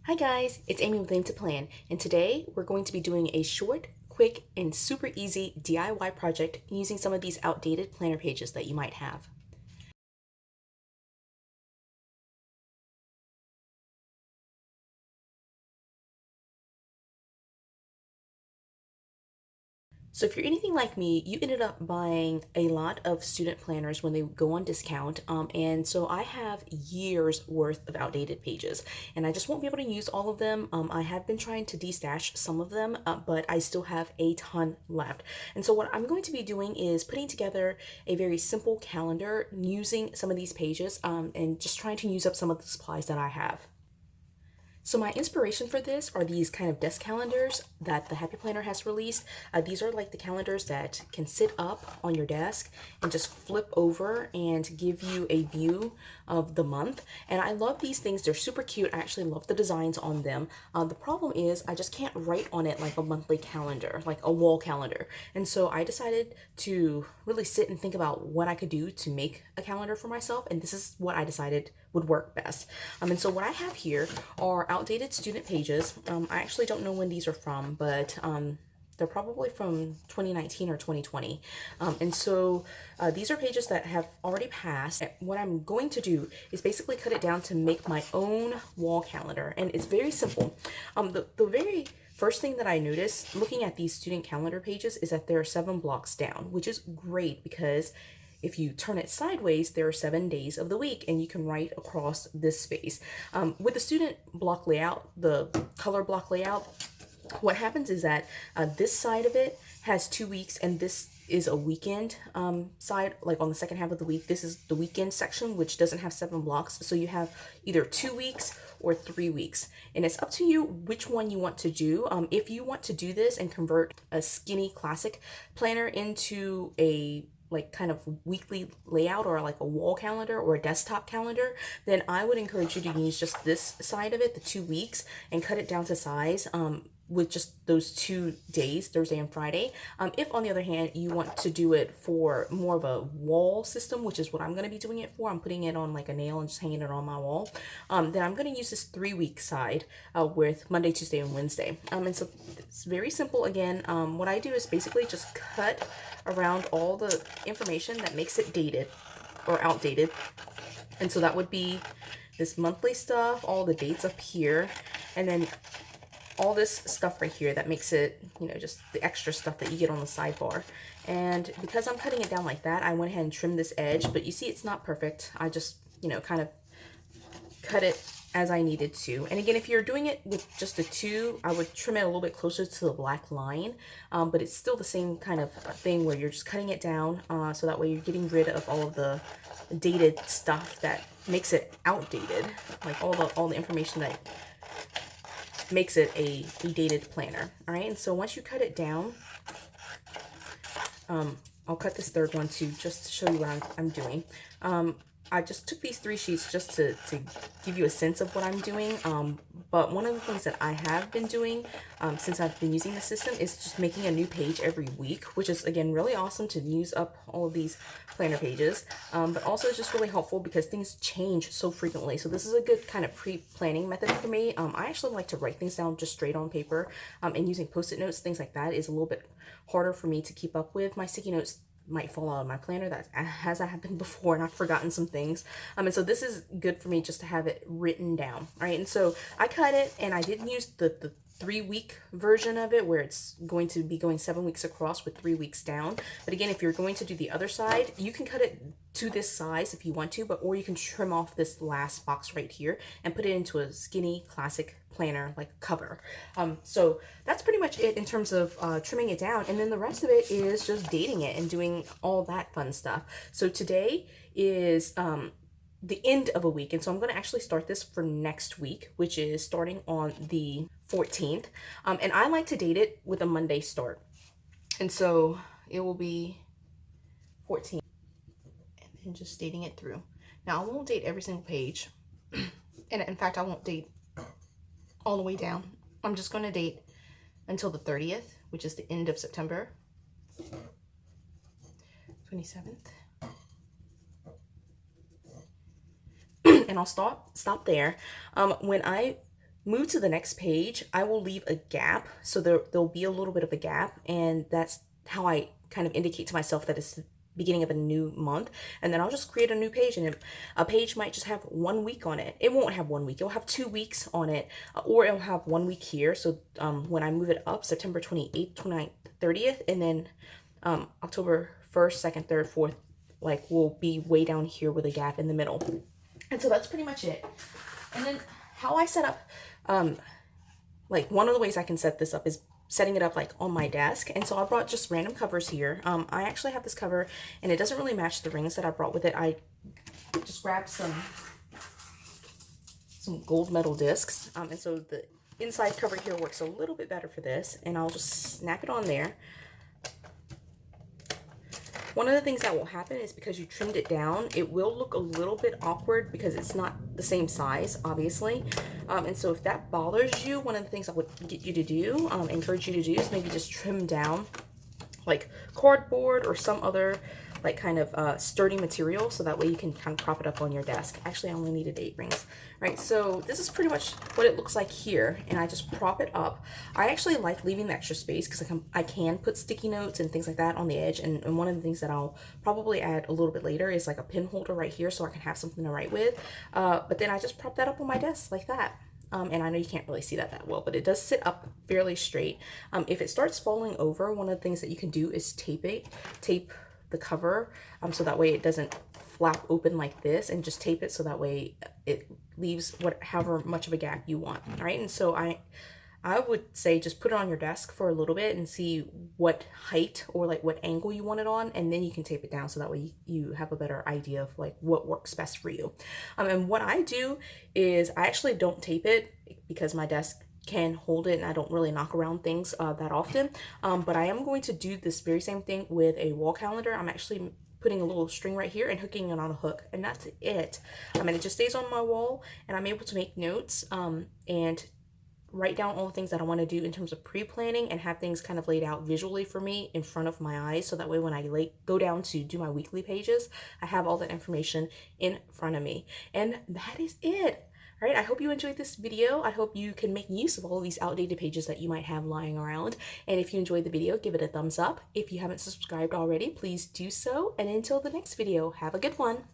Hi guys, it's Amy with Aim to Plan, and today we're going to be doing a short, quick, and super easy DIY project using some of these outdated planner pages that you might have. So if you're anything like me, you ended up buying a lot of student planners when they go on discount. And so I have years worth of outdated pages and I just won't be able to use all of them. I have been trying to destash some of them, but I still have a ton left. And so what I'm going to be doing is putting together a very simple calendar using some of these pages and just trying to use up some of the supplies that I have. So my inspiration for this are these kind of desk calendars that the Happy Planner has released. These are like the calendars that can sit up on your desk and just flip over and give you a view of the month. And I love these things. They're super cute. I actually love the designs on them. The problem is I just can't write on it like a monthly calendar, like a wall calendar. And so I decided to really sit and think about what I could do to make a calendar for myself. And this is what I decided would work best. And so what I have here are outdated student pages. I actually don't know when these are from, but they're probably from 2019 or 2020. And so these are pages that have already passed. What I'm going to do is basically cut it down to make my own wall calendar. And it's very simple. The very first thing that I noticed looking at these student calendar pages is that there are 7 blocks down, which is great because if you turn it sideways, there are 7 days of the week and you can write across this space. With the student block layout, the color block layout, what happens is that this side of it has 2 weeks and this is a weekend side, like on the second half of the week. This is the weekend section, which doesn't have 7 blocks. So you have either 2 weeks or 3 weeks. And it's up to you which one you want to do. If you want to do this and convert a skinny classic planner into a like kind of weekly layout or like a wall calendar or a desktop calendar, then I would encourage you to use just this side of it, the 2 weeks, and cut it down to size with just those 2 days, Thursday and Friday. If on the other hand, you want to do it for more of a wall system, which is what I'm going to be doing it for, I'm putting it on like a nail and just hanging it on my wall, then I'm going to use this 3-week side with Monday, Tuesday, and Wednesday. And so it's very simple. Again, what I do is basically just cut around all the information that makes it dated or outdated. And so that would be this monthly stuff, all the dates up here, and then all this stuff right here that makes it, just the extra stuff that you get on the sidebar. And because I'm cutting it down like that, I went ahead and trimmed this edge, but you see it's not perfect. I just, kind of cut it as I needed to. And again, if you're doing it with just a 2, I would trim it a little bit closer to the black line, but it's still the same kind of thing where you're just cutting it down so that way you're getting rid of all of the dated stuff that makes it outdated, like all the information that makes it a dated planner. All right, and so once you cut it down, I'll cut this third one too, just to show you what I'm doing. I just took these 3 sheets just to give you a sense of what I'm doing. But one of the things that I have been doing since I've been using the system is just making a new page every week, which is, again, really awesome to use up all of these planner pages. But also it's just really helpful because things change so frequently. So this is a good kind of pre-planning method for me. I actually like to write things down just straight on paper, and using Post-it notes, things like that is a little bit harder for me to keep up with. My sticky notes might fall out of my planner. That has happened before and I've forgotten some things. And so this is good for me just to have it written down. All right. And so I cut it and I didn't use the 3-week version of it where it's going to be going 7 weeks across with 3 weeks down. But again, if you're going to do the other side, you can cut it to this size if you want to, or you can trim off this last box right here and put it into a skinny classic planner like cover. So that's pretty much it in terms of trimming it down, and then the rest of it is just dating it and doing all that fun stuff. So today is the end of a week, and so I'm going to actually start this for next week, which is starting on the 14th, and I like to date it with a Monday start, and so it will be 14 and just dating it through. Now I won't date every single page, and in fact I won't date all the way down. I'm just going to date until the 30th, which is the end of September, 27th. And I'll stop there. When I move to the next page, I will leave a gap. So there'll be a little bit of a gap, and that's how I kind of indicate to myself that it's the beginning of a new month. And then I'll just create a new page, and a page might just have 1 week on it. It won't have 1 week, it'll have 2 weeks on it, or it'll have 1 week here. So when I move it up, September 28th, 29th, 30th, and then October 1st, 2nd, 3rd, 4th, like will be way down here with a gap in the middle. And so that's pretty much it. And then how I set up, like one of the ways I can set this up is setting it up like on my desk. And so I brought just random covers here. I actually have this cover and it doesn't really match the rings that I brought with it. I just grabbed some gold metal discs. And so the inside cover here works a little bit better for this, and I'll just snap it on there. One of the things that will happen is because you trimmed it down, it will look a little bit awkward because it's not the same size, obviously. And so if that bothers you, one of the things I would get you to do, encourage you to do, is maybe just trim down like cardboard or some other like kind of sturdy material, so that way you can kind of prop it up on your desk. Actually, I only needed 8 rings, right? So this is pretty much what it looks like here, and I just prop it up. I actually like leaving the extra space because I can put sticky notes and things like that on the edge, and one of the things that I'll probably add a little bit later is like a pen holder right here so I can have something to write with. But then I just prop that up on my desk like that. And I know you can't really see that well, but it does sit up fairly straight. If it starts falling over, one of the things that you can do is tape the cover, so that way it doesn't flap open like this, and just tape it so that way it leaves however much of a gap you want. All right, and so I would say just put it on your desk for a little bit and see what height or like what angle you want it on, and then you can tape it down so that way you have a better idea of like what works best for you. And what I do is I actually don't tape it because my desk can hold it and I don't really knock around things that often. But I am going to do this very same thing with a wall calendar. I'm actually putting a little string right here and hooking it on a hook, and that's it. And it just stays on my wall, and I'm able to make notes and write down all the things that I want to do in terms of pre-planning, and have things kind of laid out visually for me in front of my eyes, so that way when I go down to do my weekly pages, I have all that information in front of me. And that is it. All right, I hope you enjoyed this video. I hope you can make use of all of these outdated pages that you might have lying around. And if you enjoyed the video, give it a thumbs up. If you haven't subscribed already, please do so. And until the next video, have a good one.